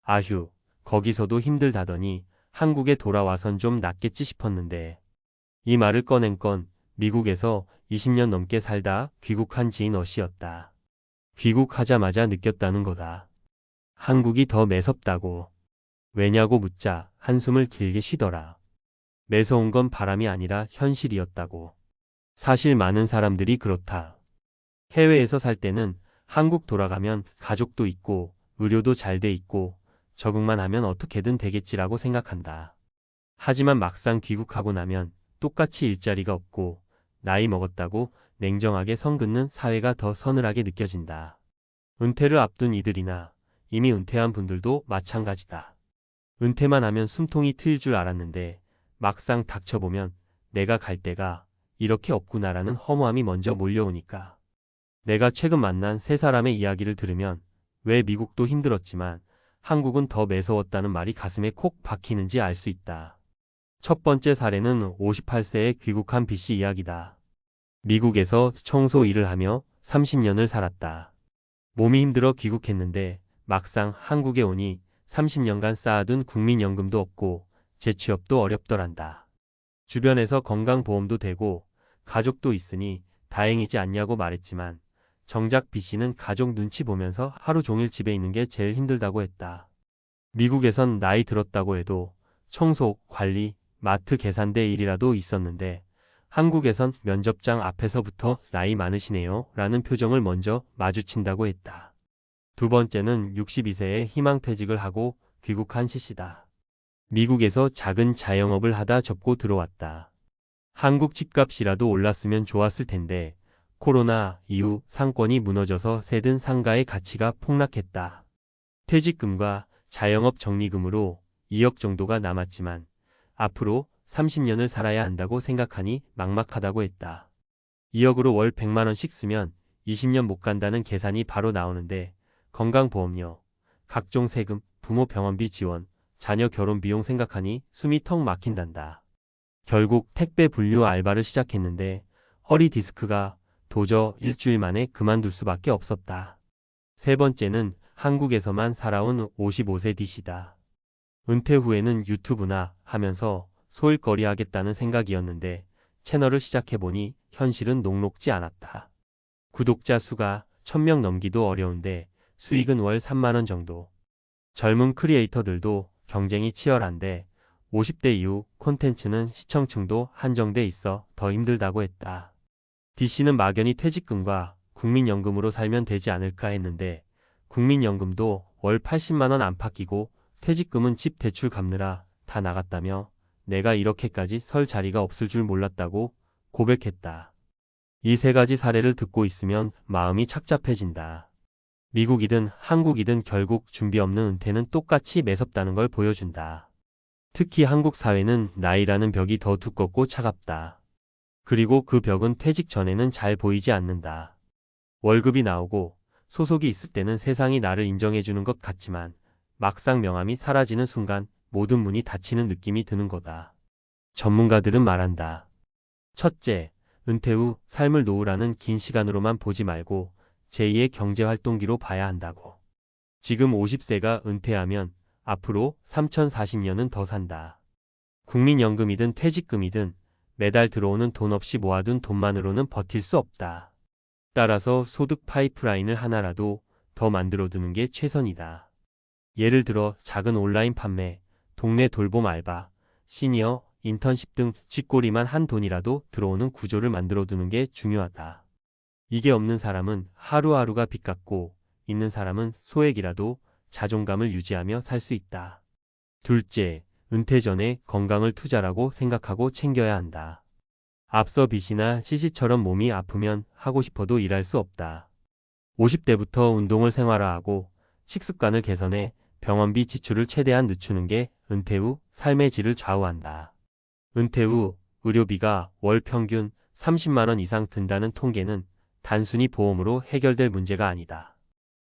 아휴, 거기서도 힘들다더니 한국에 돌아와선 좀 낫겠지 싶었는데. 이 말을 꺼낸 건 미국에서 20년 넘게 살다 귀국한 지인 어씨였다. 귀국하자마자 느꼈다는 거다. 한국이 더 매섭다고. 왜냐고 묻자 한숨을 길게 쉬더라. 매서운 건 바람이 아니라 현실이었다고. 사실 많은 사람들이 그렇다. 해외에서 살 때는 한국 돌아가면 가족도 있고 의료도 잘 돼 있고 적응만 하면 어떻게든 되겠지라고 생각한다. 하지만 막상 귀국하고 나면 똑같이 일자리가 없고 나이 먹었다고 냉정하게 선 긋는 사회가 더 서늘하게 느껴진다. 은퇴를 앞둔 이들이나 이미 은퇴한 분들도 마찬가지다. 은퇴만 하면 숨통이 트일 줄 알았는데 막상 닥쳐보면 내가 갈 데가 이렇게 없구나라는 허무함이 먼저 몰려오니까. 내가 최근 만난 세 사람의 이야기를 들으면 왜 미국도 힘들었지만 한국은 더 매서웠다는 말이 가슴에 콕 박히는지 알 수 있다. 첫 번째 사례는 58세에 귀국한 B씨 이야기다. 미국에서 청소 일을 하며 30년을 살았다. 몸이 힘들어 귀국했는데 막상 한국에 오니 30년간 쌓아둔 국민연금도 없고 재취업도 어렵더란다. 주변에서 건강보험도 되고 가족도 있으니 다행이지 않냐고 말했지만 정작 B씨는 가족 눈치 보면서 하루 종일 집에 있는 게 제일 힘들다고 했다. 미국에선 나이 들었다고 해도 청소, 관리, 마트 계산대 일이라도 있었는데 한국에선 면접장 앞에서부터 나이 많으시네요 라는 표정을 먼저 마주친다고 했다. 두 번째는 62세에 희망퇴직을 하고 귀국한 C씨다. 미국에서 작은 자영업을 하다 접고 들어왔다. 한국 집값이라도 올랐으면 좋았을 텐데 코로나 이후 상권이 무너져서 세든 상가의 가치가 폭락했다. 퇴직금과 자영업 적립금으로 2억 정도가 남았지만 앞으로 30년을 살아야 한다고 생각하니 막막하다고 했다. 2억으로 월 100만 원씩 쓰면 20년 못 간다는 계산이 바로 나오는데 건강보험료, 각종 세금, 부모 병원비 지원, 자녀 결혼 비용 생각하니 숨이 턱 막힌단다. 결국 택배 분류 알바를 시작했는데 허리 디스크가 도저 일주일 만에 그만둘 수밖에 없었다. 세 번째는 한국에서만 살아온 55세 D씨다. 은퇴 후에는 유튜브나 하면서 소일거리 하겠다는 생각이었는데 채널을 시작해보니 현실은 녹록지 않았다. 구독자 수가 1000명 넘기도 어려운데 수익은 월 3만 원 정도. 젊은 크리에이터들도 경쟁이 치열한데 50대 이후 콘텐츠는 시청층도 한정돼 있어 더 힘들다고 했다. D씨는 막연히 퇴직금과 국민연금으로 살면 되지 않을까 했는데 국민연금도 월 80만 원 안팎이고 퇴직금은 집 대출 갚느라 다 나갔다며 내가 이렇게까지 설 자리가 없을 줄 몰랐다고 고백했다. 이 세 가지 사례를 듣고 있으면 마음이 착잡해진다. 미국이든 한국이든 결국 준비 없는 은퇴는 똑같이 매섭다는 걸 보여준다. 특히 한국 사회는 나이라는 벽이 더 두껍고 차갑다. 그리고 그 벽은 퇴직 전에는 잘 보이지 않는다. 월급이 나오고 소속이 있을 때는 세상이 나를 인정해주는 것 같지만 막상 명함이 사라지는 순간 모든 문이 닫히는 느낌이 드는 거다. 전문가들은 말한다. 첫째, 은퇴 후 삶을 노후라는 긴 시간으로만 보지 말고 제2의 경제활동기로 봐야 한다고. 지금 50세가 은퇴하면 앞으로 3040년은 더 산다. 국민연금이든 퇴직금이든 매달 들어오는 돈 없이 모아둔 돈만으로는 버틸 수 없다. 따라서 소득 파이프라인을 하나라도 더 만들어두는 게 최선이다. 예를 들어 작은 온라인 판매, 동네 돌봄 알바, 시니어, 인턴십 등 쥐꼬리만 한 돈이라도 들어오는 구조를 만들어두는 게 중요하다. 이게 없는 사람은 하루하루가 빚 같고 있는 사람은 소액이라도 자존감을 유지하며 살 수 있다. 둘째, 은퇴 전에 건강을 투자라고 생각하고 챙겨야 한다. 앞서 B씨나 C씨처럼 몸이 아프면 하고 싶어도 일할 수 없다. 50대부터 운동을 생활화하고 식습관을 개선해 병원비 지출을 최대한 늦추는 게 은퇴 후 삶의 질을 좌우한다. 은퇴 후 의료비가 월 평균 30만 원 이상 든다는 통계는 단순히 보험으로 해결될 문제가 아니다.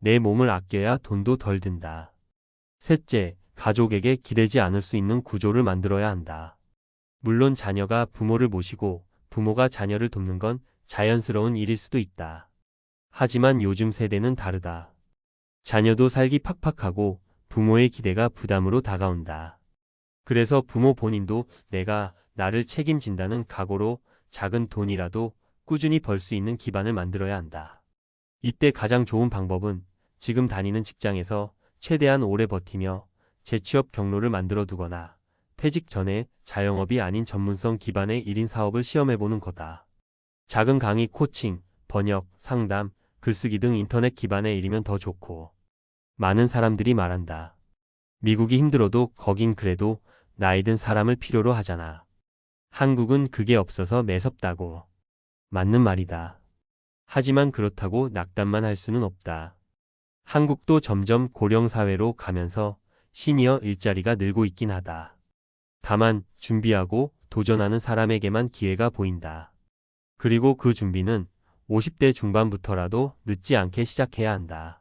내 몸을 아껴야 돈도 덜 든다. 셋째, 가족에게 기대지 않을 수 있는 구조를 만들어야 한다. 물론 자녀가 부모를 모시고 부모가 자녀를 돕는 건 자연스러운 일일 수도 있다. 하지만 요즘 세대는 다르다. 자녀도 살기 팍팍하고 부모의 기대가 부담으로 다가온다. 그래서 부모 본인도 내가 나를 책임진다는 각오로 작은 돈이라도 꾸준히 벌 수 있는 기반을 만들어야 한다. 이때 가장 좋은 방법은 지금 다니는 직장에서 최대한 오래 버티며 재취업 경로를 만들어 두거나 퇴직 전에 자영업이 아닌 전문성 기반의 1인 사업을 시험해보는 거다. 작은 강의, 코칭, 번역, 상담, 글쓰기 등 인터넷 기반의 일이면 더 좋고, 많은 사람들이 말한다. 미국이 힘들어도 거긴 그래도 나이 든 사람을 필요로 하잖아. 한국은 그게 없어서 매섭다고. 맞는 말이다. 하지만 그렇다고 낙담만 할 수는 없다. 한국도 점점 고령사회로 가면서 시니어 일자리가 늘고 있긴 하다. 다만 준비하고 도전하는 사람에게만 기회가 보인다. 그리고 그 준비는 50대 중반부터라도 늦지 않게 시작해야 한다.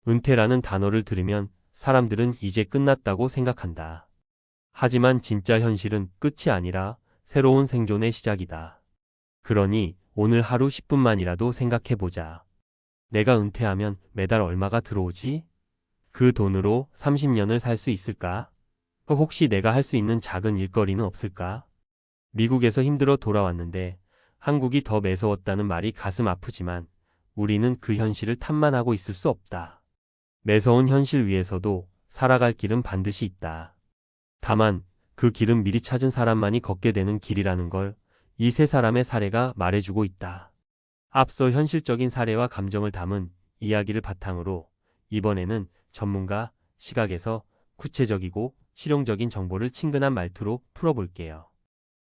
은퇴라는 단어를 들으면 사람들은 이제 끝났다고 생각한다. 하지만 진짜 현실은 끝이 아니라 새로운 생존의 시작이다. 그러니 오늘 하루 10분만이라도 생각해보자. 내가 은퇴하면 매달 얼마가 들어오지? 그 돈으로 30년을 살 수 있을까? 혹시 내가 할 수 있는 작은 일거리는 없을까? 미국에서 힘들어 돌아왔는데 한국이 더 매서웠다는 말이 가슴 아프지만 우리는 그 현실을 탓만하고 있을 수 없다. 매서운 현실 위에서도 살아갈 길은 반드시 있다. 다만 그 길은 미리 찾은 사람만이 걷게 되는 길이라는 걸 이 세 사람의 사례가 말해주고 있다. 앞서 현실적인 사례와 감정을 담은 이야기를 바탕으로 이번에는 전문가 시각에서 구체적이고 실용적인 정보를 친근한 말투로 풀어볼게요.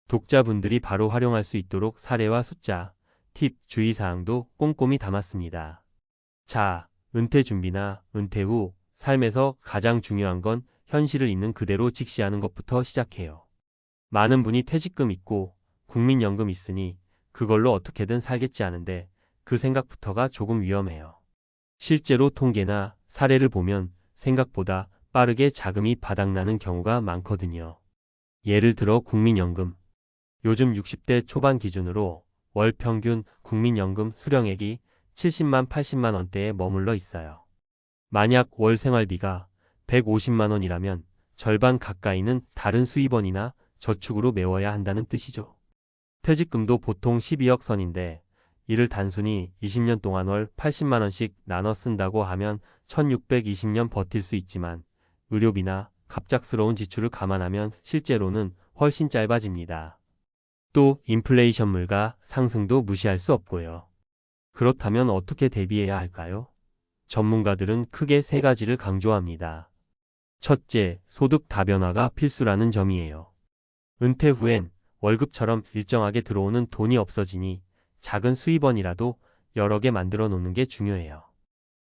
독자분들이 바로 활용할 수 있도록 사례와 숫자, 팁, 주의사항도 꼼꼼히 담았습니다. 자, 은퇴 준비나 은퇴 후 삶에서 가장 중요한 건 현실을 있는 그대로 직시하는 것부터 시작해요. 많은 분이 퇴직금 있고 국민연금 있으니 그걸로 어떻게든 살겠지 하는데 그 생각부터가 조금 위험해요. 실제로 통계나 사례를 보면 생각보다 빠르게 자금이 바닥나는 경우가 많거든요. 예를 들어 국민연금. 요즘 60대 초반 기준으로 월 평균 국민연금 수령액이 70만 80만 원대에 머물러 있어요. 만약 월 생활비가 150만 원이라면 절반 가까이는 다른 수입원이나 저축으로 메워야 한다는 뜻이죠. 퇴직금도 보통 12억 선인데 이를 단순히 20년 동안 월 80만 원씩 나눠 쓴다고 하면 1620년 버틸 수 있지만 의료비나 갑작스러운 지출을 감안하면 실제로는 훨씬 짧아집니다. 또 인플레이션물가 상승도 무시할 수 없고요. 그렇다면 어떻게 대비해야 할까요? 전문가들은 크게 세 가지를 강조합니다. 첫째, 소득 다변화가 필수라는 점이에요. 은퇴 후엔 월급처럼 일정하게 들어오는 돈이 없어지니 작은 수입원이라도 여러 개 만들어 놓는 게 중요해요.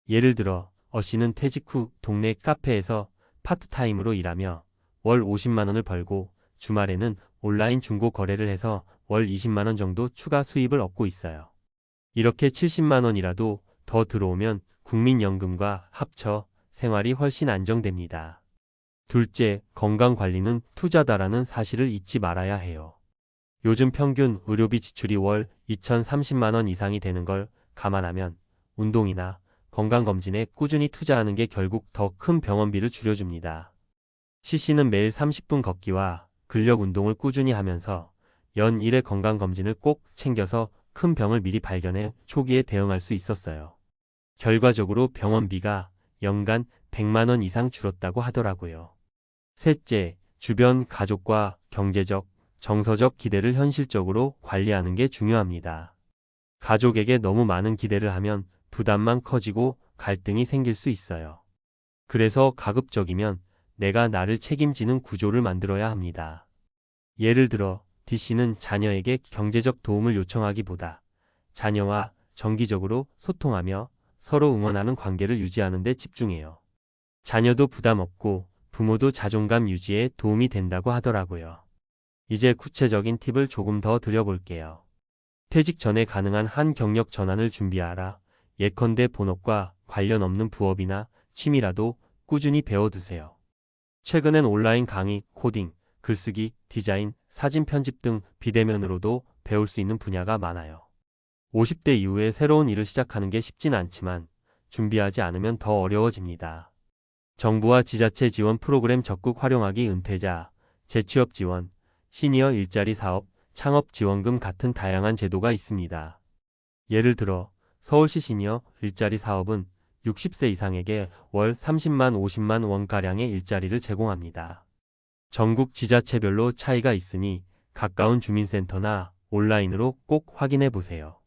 예를 들어 어씨는 퇴직 후 동네 카페에서 파트타임으로 일하며 월 50만 원을 벌고 주말에는 온라인 중고 거래를 해서 월 20만 원 정도 추가 수입을 얻고 있어요. 이렇게 70만 원이라도 더 들어오면 국민연금과 합쳐 생활이 훨씬 안정됩니다. 둘째, 건강관리는 투자다라는 사실을 잊지 말아야 해요. 요즘 평균 의료비 지출이 월 2,030만 원 이상이 되는 걸 감안하면 운동이나 건강검진에 꾸준히 투자하는 게 결국 더 큰 병원비를 줄여줍니다. CC는 매일 30분 걷기와 근력 운동을 꾸준히 하면서 연 1회 건강검진을 꼭 챙겨서 큰 병을 미리 발견해 초기에 대응할 수 있었어요. 결과적으로 병원비가 연간 100만 원 이상 줄었다고 하더라고요. 셋째, 주변 가족과 경제적, 정서적 기대를 현실적으로 관리하는 게 중요합니다. 가족에게 너무 많은 기대를 하면 부담만 커지고 갈등이 생길 수 있어요. 그래서 가급적이면 내가 나를 책임지는 구조를 만들어야 합니다. 예를 들어 D씨는 자녀에게 경제적 도움을 요청하기보다 자녀와 정기적으로 소통하며 서로 응원하는 관계를 유지하는 데 집중해요. 자녀도 부담 없고 부모도 자존감 유지에 도움이 된다고 하더라고요. 이제 구체적인 팁을 조금 더 드려볼게요. 퇴직 전에 가능한 한 경력 전환을 준비하라. 예컨대 본업과 관련 없는 부업이나 취미라도 꾸준히 배워두세요. 최근엔 온라인 강의, 코딩, 글쓰기, 디자인, 사진 편집 등 비대면으로도 배울 수 있는 분야가 많아요. 50대 이후에 새로운 일을 시작하는 게 쉽진 않지만 준비하지 않으면 더 어려워집니다. 정부와 지자체 지원 프로그램 적극 활용하기 은퇴자, 재취업 지원, 시니어 일자리 사업, 창업 지원금 같은 다양한 제도가 있습니다. 예를 들어 서울시 시니어 일자리 사업은 60세 이상에게 월 30만 50만 원가량의 일자리를 제공합니다. 전국 지자체별로 차이가 있으니 가까운 주민센터나 온라인으로 꼭 확인해 보세요.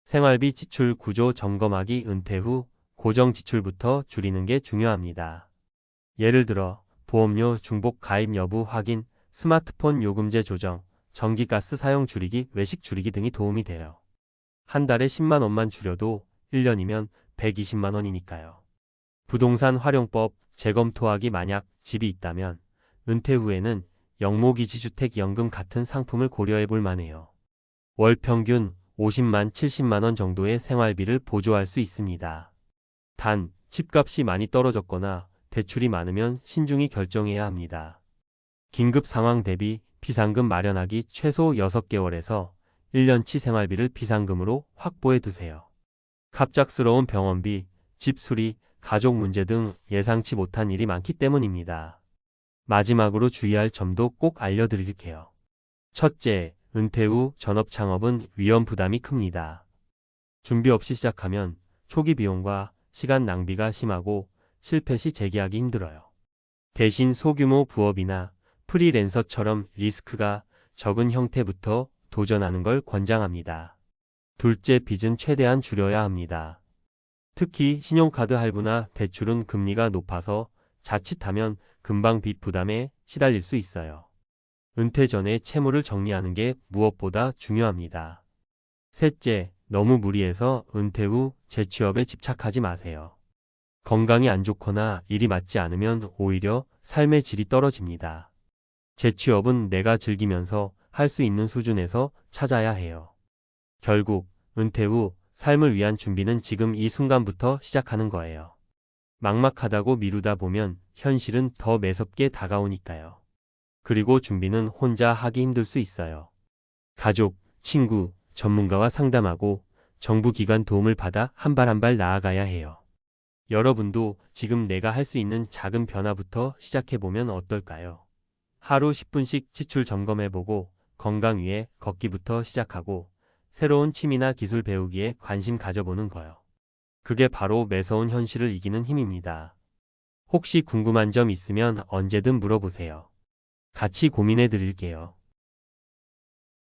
생활비 지출 구조 점검하기 은퇴 후 고정 지출부터 줄이는 게 중요합니다. 예를 들어 보험료 중복 가입 여부 확인, 스마트폰 요금제 조정, 전기가스 사용 줄이기, 외식 줄이기 등이 도움이 돼요. 한 달에 10만 원만 줄여도 1년이면 120만 원이니까요. 부동산 활용법 재검토하기 만약 집이 있다면 은퇴 후에는 영모기지주택연금 같은 상품을 고려해 볼 만해요. 월 평균 50만 70만 원 정도의 생활비를 보조할 수 있습니다. 단, 집값이 많이 떨어졌거나 대출이 많으면 신중히 결정해야 합니다. 긴급 상황 대비 비상금 마련하기 최소 6개월에서 1년치 생활비를 비상금으로 확보해 두세요. 갑작스러운 병원비, 집 수리, 가족 문제 등 예상치 못한 일이 많기 때문입니다. 마지막으로 주의할 점도 꼭 알려드릴게요. 첫째, 은퇴 후 전업 창업은 위험 부담이 큽니다. 준비 없이 시작하면 초기 비용과 시간 낭비가 심하고 실패 시 재기하기 힘들어요. 대신 소규모 부업이나 프리랜서처럼 리스크가 적은 형태부터 도전하는 걸 권장합니다. 둘째, 빚은 최대한 줄여야 합니다. 특히 신용카드 할부나 대출은 금리가 높아서 자칫하면 금방 빚 부담에 시달릴 수 있어요. 은퇴 전에 채무를 정리하는 게 무엇보다 중요합니다. 셋째, 너무 무리해서 은퇴 후 재취업에 집착하지 마세요. 건강이 안 좋거나 일이 맞지 않으면 오히려 삶의 질이 떨어집니다. 재취업은 내가 즐기면서 할 수 있는 수준에서 찾아야 해요. 결국 은퇴 후 삶을 위한 준비는 지금 이 순간부터 시작하는 거예요. 막막하다고 미루다 보면 현실은 더 매섭게 다가오니까요. 그리고 준비는 혼자 하기 힘들 수 있어요. 가족, 친구, 전문가와 상담하고 정부 기관 도움을 받아 한 발 한 발 나아가야 해요. 여러분도 지금 내가 할 수 있는 작은 변화부터 시작해보면 어떨까요? 하루 10분씩 지출 점검해보고 건강 위해 걷기부터 시작하고 새로운 취미나 기술 배우기에 관심 가져보는 거요. 그게 바로 매서운 현실을 이기는 힘입니다. 혹시 궁금한 점 있으면 언제든 물어보세요. 같이 고민해 드릴게요.